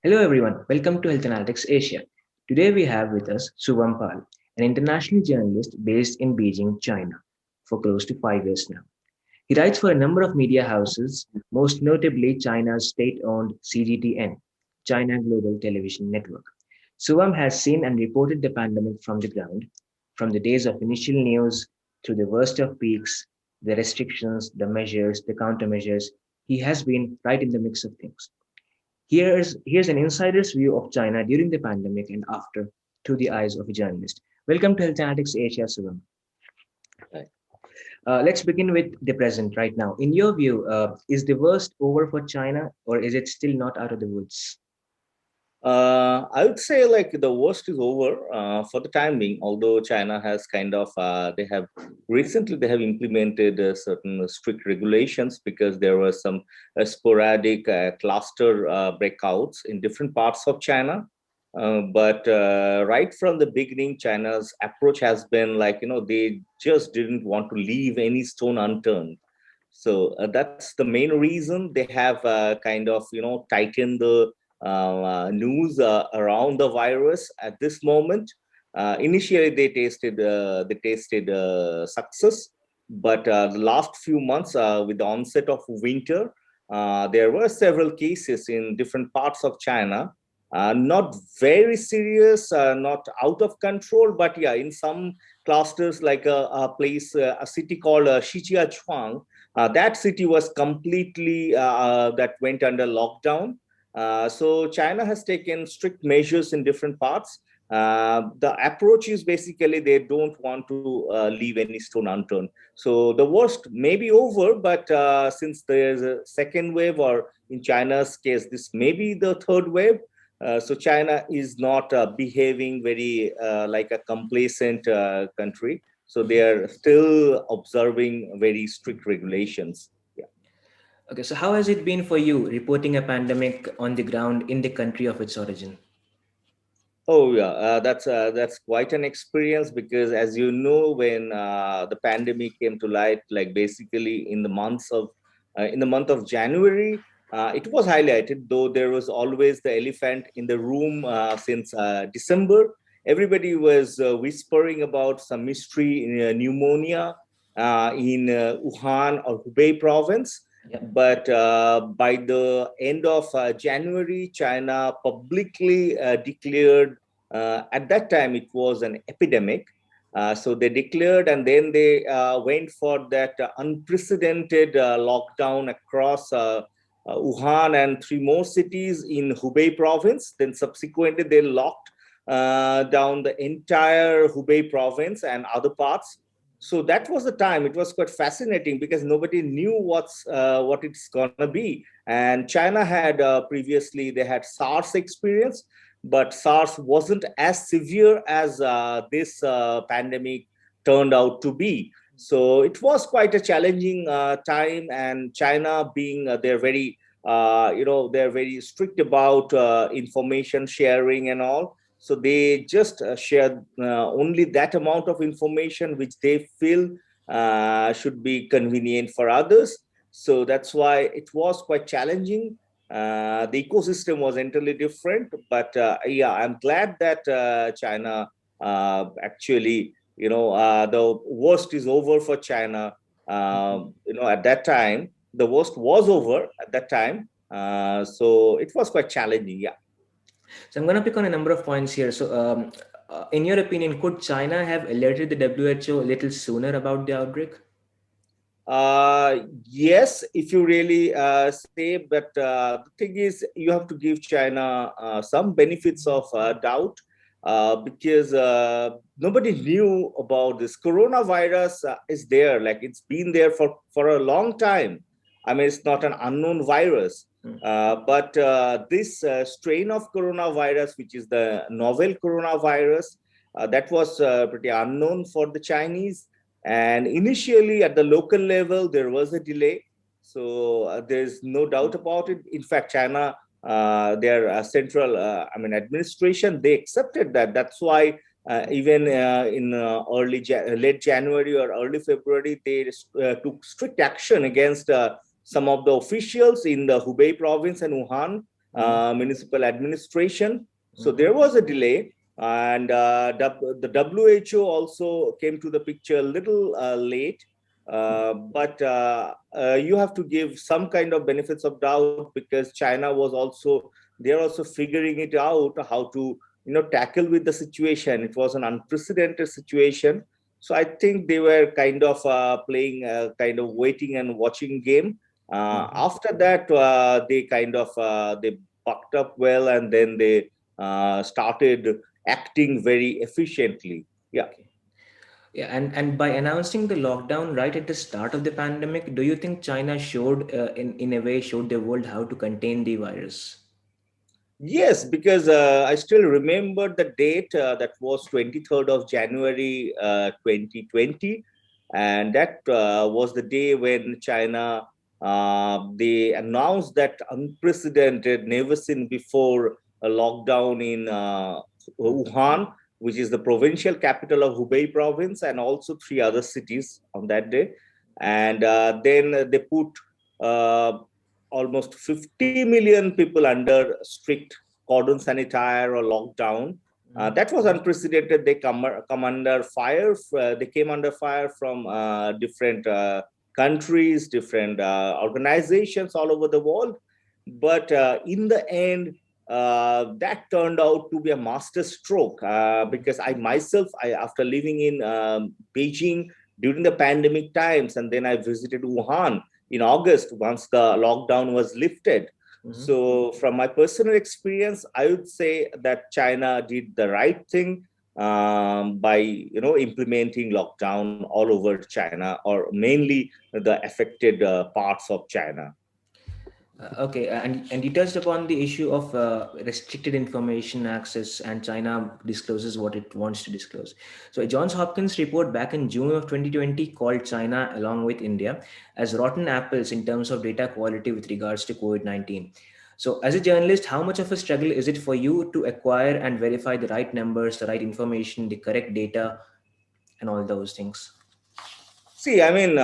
Hello everyone, welcome to Health Analytics Asia. Today we have with us Suvam Pal, an international journalist based in Beijing, China, for close to 5 years now. He writes for a number of media houses, most notably China's state-owned CGTN, China Global Television Network. Suvam has seen and reported the pandemic from the ground, from the days of initial news through the worst of peaks, the restrictions, the measures, the countermeasures. He has been right in the mix of things. Here's an insider's view of China during the pandemic and after through the eyes of a journalist. Welcome to Health Analytics Asia, Suvam. Right. Let's begin with the present right now. In your view, is the worst over for China or is it still not out of the woods? I would say like the worst is over for the time being. Although China has they have implemented certain strict regulations because there were some sporadic cluster breakouts in different parts of China. But right from the beginning, China's approach has been like they just didn't want to leave any stone unturned. So that's the main reason they have kind of tightened the news around the virus at this moment. Initially, they tasted success, but the last few months, with the onset of winter, there were several cases in different parts of China. Not very serious, not out of control, but yeah, in some clusters like a city called Shijiazhuang, that city was completely that went under lockdown. So China has taken strict measures in different parts. The approach is basically they don't want to leave any stone unturned. So the worst may be over, but since there's a second wave, or in China's case, this may be the third wave. So China is not behaving very like a complacent country. So they are still observing very strict regulations. Yeah. Okay, so how has it been for you reporting a pandemic on the ground in the country of its origin? Oh yeah, that's quite an experience because, as you know, when the pandemic came to light, like basically in the month of January, it was highlighted. Though there was always the elephant in the room since December. Everybody was whispering about some mystery in pneumonia in Wuhan or Hubei province. Yeah. But by the end of January, China publicly declared, at that time it was an epidemic. So they declared, and then they went for that unprecedented lockdown across Wuhan and three more cities in Hubei province. Then subsequently they locked down the entire Hubei province and other parts. So that was the time. It was quite fascinating because nobody knew what it's gonna be. And China had previously they had SARS experience, but SARS wasn't as severe as this pandemic turned out to be. So it was quite a challenging time, and China being they're very strict about information sharing and all. So they just share only that amount of information which they feel should be convenient for others. So that's why it was quite challenging. The ecosystem was entirely different, but yeah, I'm glad that China actually, the worst is over for China. At that time, the worst was over at that time. So it was quite challenging. Yeah. So I'm going to pick on a number of points here. In your opinion, could China have alerted the WHO a little sooner about the outbreak? Yes, if you really say, but the thing is, you have to give China some benefits of doubt because nobody knew about this coronavirus is there. Like it's been there for a long time. I mean, it's not an unknown virus. But this strain of coronavirus, which is the novel coronavirus, that was pretty unknown for the Chinese. And initially, at the local level, there was a delay. So there's no doubt about it. In fact, China, their central, administration, they accepted that. That's why even in late January or early February, they took strict action against some of the officials in the Hubei province and Wuhan. municipal administration. So Mm-hmm. there was a delay, and the WHO also came to the picture a little late. But you have to give some kind of benefits of doubt, because China was also, they're also figuring it out how to tackle with the situation. It was an unprecedented situation. So I think they were kind of playing a kind of waiting and watching game. Mm-hmm. After that, they kind of they bucked up well, and then they started acting very efficiently. Yeah. Okay. Yeah, and by announcing the lockdown right at the start of the pandemic, do you think China showed, in a way, showed the world how to contain the virus? Yes, because I still remember the date, that was 23rd of January 2020. And that was the day when China, they announced that unprecedented, never seen before, a lockdown in Wuhan, which is the provincial capital of Hubei province, and also three other cities on that day. And then they put uh, almost 50 million people under strict cordon sanitaire or lockdown. Mm-hmm. That was unprecedented. They come under fire. They came under fire from different countries, different organizations all over the world. But in the end, that turned out to be a master stroke, because I myself, after living in Beijing during the pandemic times, and then I visited Wuhan in August once the lockdown was lifted. Mm-hmm. So, from my personal experience, I would say that China did the right thing by implementing lockdown all over China, or mainly the affected parts of China. Okay, and you touched upon the issue of restricted information access, and China discloses what it wants to disclose. So, a Johns Hopkins report back in June of 2020 called China, along with India, as rotten apples in terms of data quality with regards to COVID-19. So, as a journalist, how much of a struggle is it for you to acquire and verify the right numbers, the right information, the correct data, and all those things? See, I mean,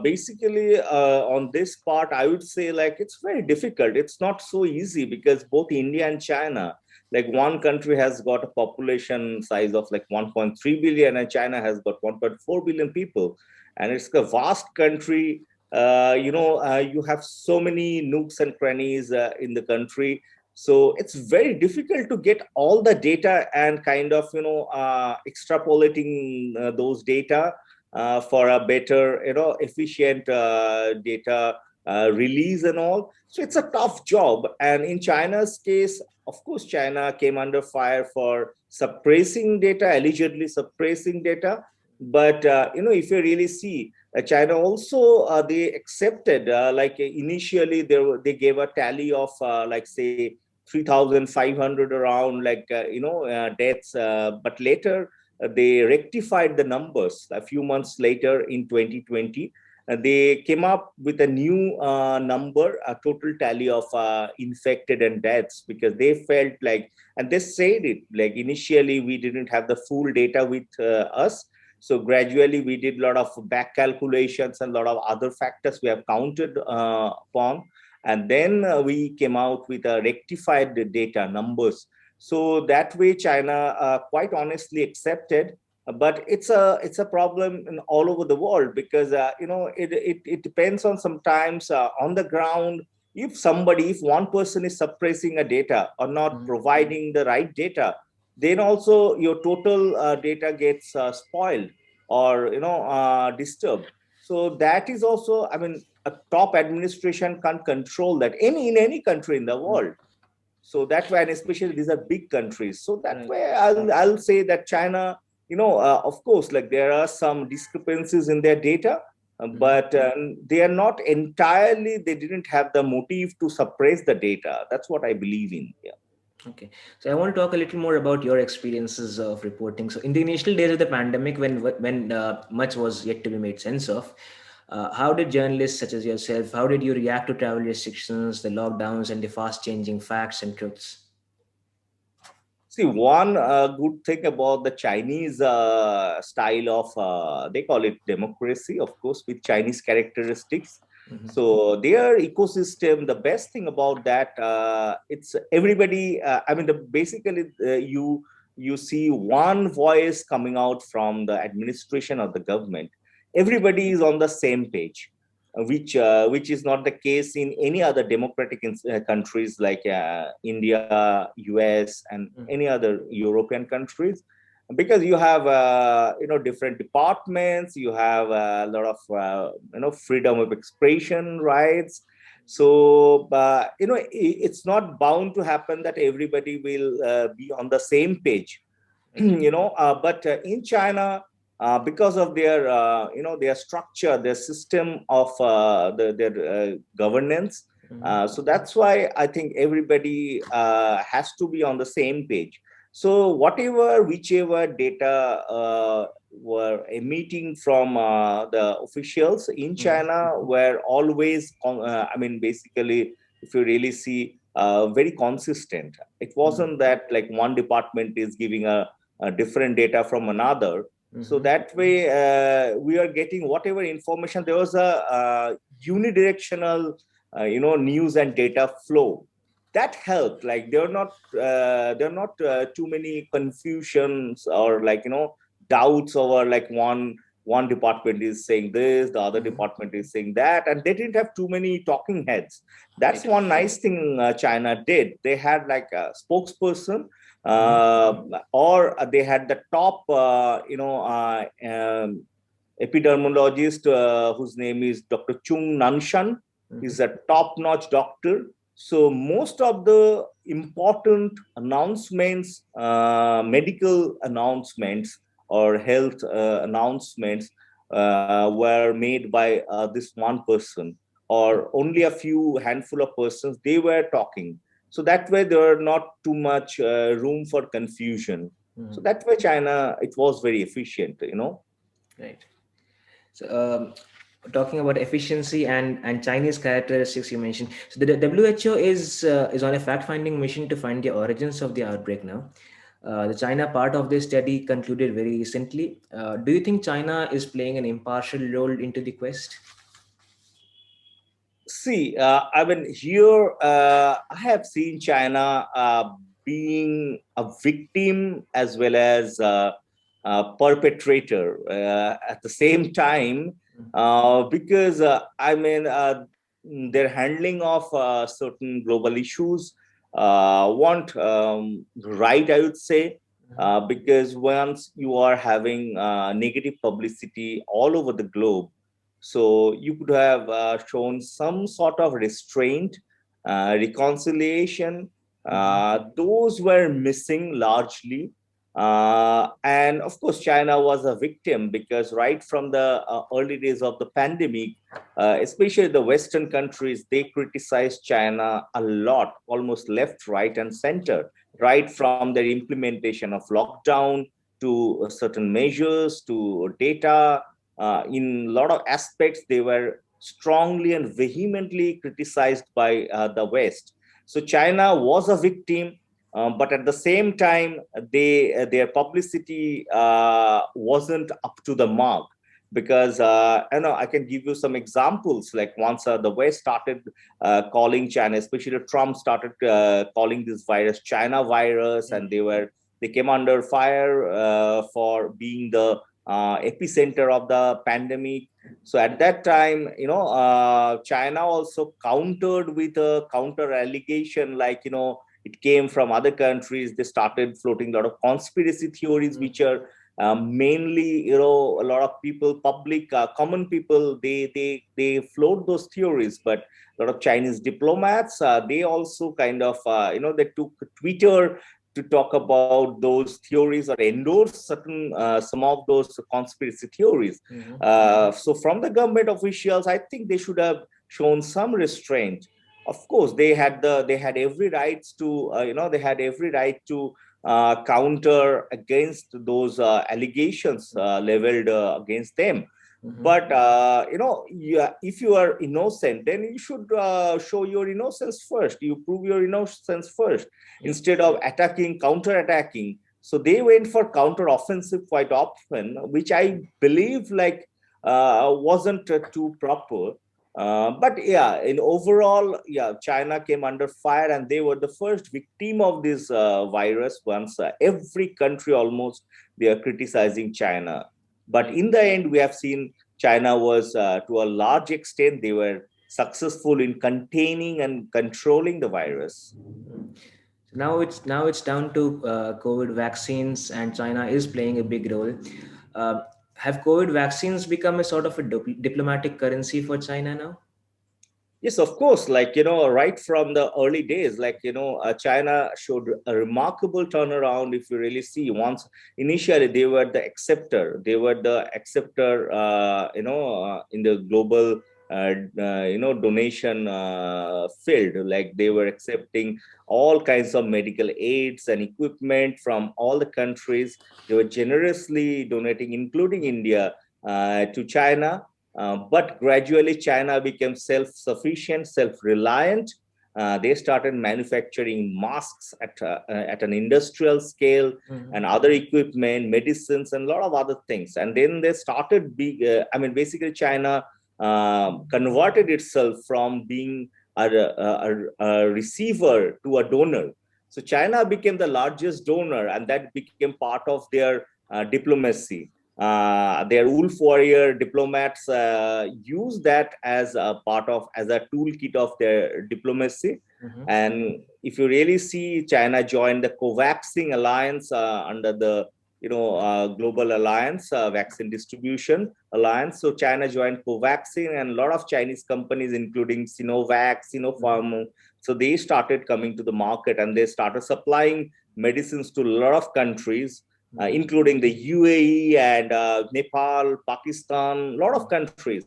basically, on this part, I would say like it's very difficult. It's not so easy, because both India and China, like one country has got a population size of like 1.3 billion, and China has got 1.4 billion people. And it's a vast country. You have so many nooks and crannies in the country. So it's very difficult to get all the data and kind of, extrapolating those data for a better, efficient data release and all. So it's a tough job. And in China's case, of course, China came under fire for suppressing data, allegedly suppressing data. But if you really see, China also, they accepted, like initially they gave a tally of like say 3,500 around, like deaths, but later they rectified the numbers a few months later in 2020. They came up with a new number, a total tally of infected and deaths, because they felt like, and they said it, like initially we didn't have the full data with us. So gradually we did a lot of back calculations and a lot of other factors we have counted upon. And then we came out with a rectified data numbers. So that way, China quite honestly accepted, but it's a problem in all over the world, because it depends on sometimes on the ground. If one person is suppressing a data or not Mhm. providing the right data, then also your total data gets spoiled, or disturbed. So that is also, I mean, a top administration can't control that in any country in the Mhm. world. So that way, and especially these are big countries. So that Right. way, I'll say that China, of course, like there are some discrepancies in their data, Mhm. but they are not entirely. They didn't have the motive to suppress the data. That's what I believe in. Yeah. Okay, so I want to talk a little more about your experiences of reporting. So, in the initial days of the pandemic, when much was yet to be made sense of, how did journalists such as yourself, how did you react to travel restrictions, the lockdowns, and the fast-changing facts and truths? See, one good thing about the Chinese style of, they call it democracy, of course, with Chinese characteristics. Mhm. So their ecosystem, the best thing about that, it's everybody. I mean, basically you see one voice coming out from the administration of the government. Everybody is on the same page, which is not the case in any other democratic countries like India, US, and Mhm. any other European countries, because you have different departments, you have a lot of freedom of expression rights. So it's not bound to happen that everybody will be on the same page. Right. But in China, because of their their structure, their system of their governance, Mhm. so that's why I think everybody has to be on the same page. So whichever data were emitting from the officials in Mhm. China were always, I mean, basically, if you really see, very consistent. It Mhm. wasn't that like one department is giving a different data from another. So Mhm. that way, we are getting whatever information. There was a unidirectional, news and data flow that helped. Like there are not too many confusions or like doubts over like one department is saying this, the other Mhm. department is saying that, and they didn't have too many talking heads. That's Right. one nice thing China did. They had like a spokesperson, Mhm. or they had the top, epidemiologist, whose name is Dr. Chung Nanshan. Mhm. He's a top-notch doctor. So most of the important announcements, medical announcements or health announcements, were made by this one person, or only a few handful of persons. They were talking. So that way there are not too much room for confusion. So Mhm. that way China, it was very efficient. Right. So, talking about efficiency and Chinese characteristics you mentioned. So the WHO is on a fact-finding mission to find the origins of the outbreak now. The China part of this study concluded very recently. Do you think China is playing an impartial role into the quest? See, I mean, here I have seen China being a victim as well as a perpetrator at the same time, because I mean, their handling of certain global issues want right, I would say, because once you are having negative publicity all over the globe, so you could have shown some sort of restraint, reconciliation. Mhm. Those were missing largely. And of course, China was a victim because right from the early days of the pandemic, especially the Western countries, they criticized China a lot, almost left, right, and center, right from their implementation of lockdown to certain measures to data. In a lot of aspects, they were strongly and vehemently criticized by the West. So China was a victim, but at the same time, their publicity wasn't up to the mark. Because I can give you some examples. Like once the West started calling China, especially Trump started calling this virus China virus, and they came under fire for being the epicenter of the pandemic. So at that time, China also countered with a counter allegation, like it came from other countries. They started floating a lot of conspiracy theories, which are mainly, a lot of people, public, common people, they float those theories. But a lot of Chinese diplomats, they also kind of, they took Twitter to talk about those theories or endorse certain some of those conspiracy theories. Mhm. So from the government officials, I think they should have shown some restraint. Of course, they had every rights to they had every right to counter against those allegations leveled against them. Mhm. But if you are innocent, then you should show your innocence first. You prove your innocence first Yeah. instead of attacking, counter attacking. So they went for counter offensive quite often, which I believe like wasn't too proper. But yeah, in overall, yeah, China came under fire, and they were the first victim of this virus. Once every country almost they are criticizing China, but in the end, we have seen China was to a large extent they were successful in containing and controlling the virus. Now it's down to COVID vaccines, and China is playing a big role. Uh, have COVID vaccines become a sort of a diplomatic currency for China now? Yes, of course. Like, right from the early days, like, China showed a remarkable turnaround. If you really see, once initially they were the acceptor, in the global, donation field. Like, they were accepting all kinds of medical aids and equipment from all the countries. They were generously donating, including India, to China, but gradually, China became self-sufficient, self-reliant. They started manufacturing masks at an industrial scale and Mhm. other equipment, medicines, and a lot of other things. And then they started basically China converted itself from being a receiver to a donor. So China became the largest donor, and that became part of their diplomacy. Their wolf warrior diplomats use that as a part of as a toolkit of their diplomacy. Mhm. And if you really see, China joined the Covaxing alliance under the global alliance, vaccine distribution alliance. So China joined Covaxing, and a lot of Chinese companies, including Sinovac, Mhm. Sinopharm, so they started coming to the market, and they started supplying medicines to a lot of countries, Mhm. including the UAE and Nepal, Pakistan, a lot of countries,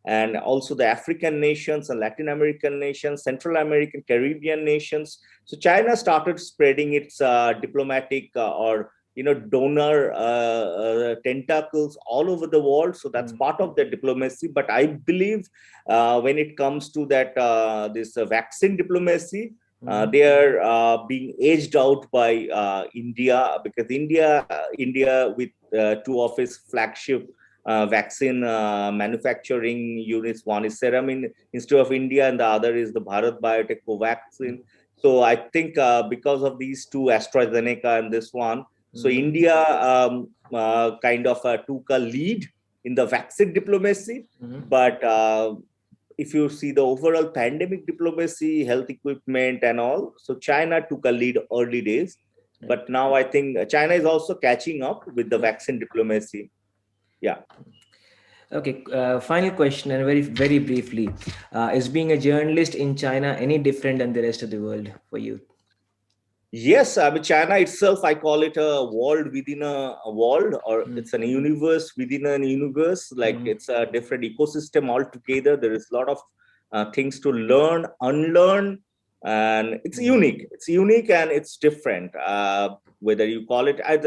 and also the African nations and Latin American nations, Central American, Caribbean nations. So China started spreading its diplomatic or donor tentacles all over the world. So that's Mhm. part of the diplomacy. But I believe when it comes to that this vaccine diplomacy, Mhm. they are being aged out by India, because India with two of its flagship vaccine manufacturing units. One is Serum Institute of India, and the other is the Bharat Biotech Covaxin. So I think because of these two, AstraZeneca and this one, so Mhm. India kind of took a lead in the vaccine diplomacy. Mhm. But if you see the overall pandemic diplomacy, health equipment, and all, so China took a lead early days. Right. But now I think China is also catching up with the vaccine diplomacy. Yeah. Okay, final question, and very briefly, is being a journalist in China any different than the rest of the world for you? Yes, I mean, China itself, I call it a world within a world, or Mm. it's an universe within an universe. Like, Mm. it's a different ecosystem altogether. There is a lot of things to learn, unlearn, and it's Mm. unique. It's unique and it's different. Whether you call it at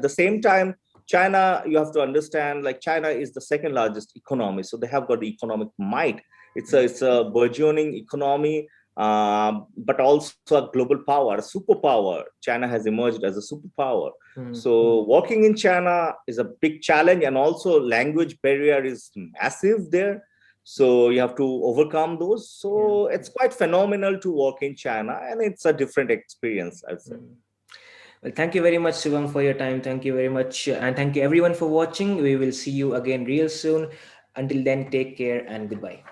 the same time, China, you have to understand, like, China is the second largest economy, so they have got the economic might. It's a burgeoning economy, but also a global power, a superpower. China has emerged as a superpower. Mm. So working in China is a big challenge, and also language barrier is massive there. So you have to overcome those. Yeah. So it's quite phenomenal to work in China, and it's a different experience, I'd say. Mm. Well, thank you very much, Shivam, for your time. Thank you very much, and thank you everyone for watching. We will see you again real soon. Until then, take care and goodbye.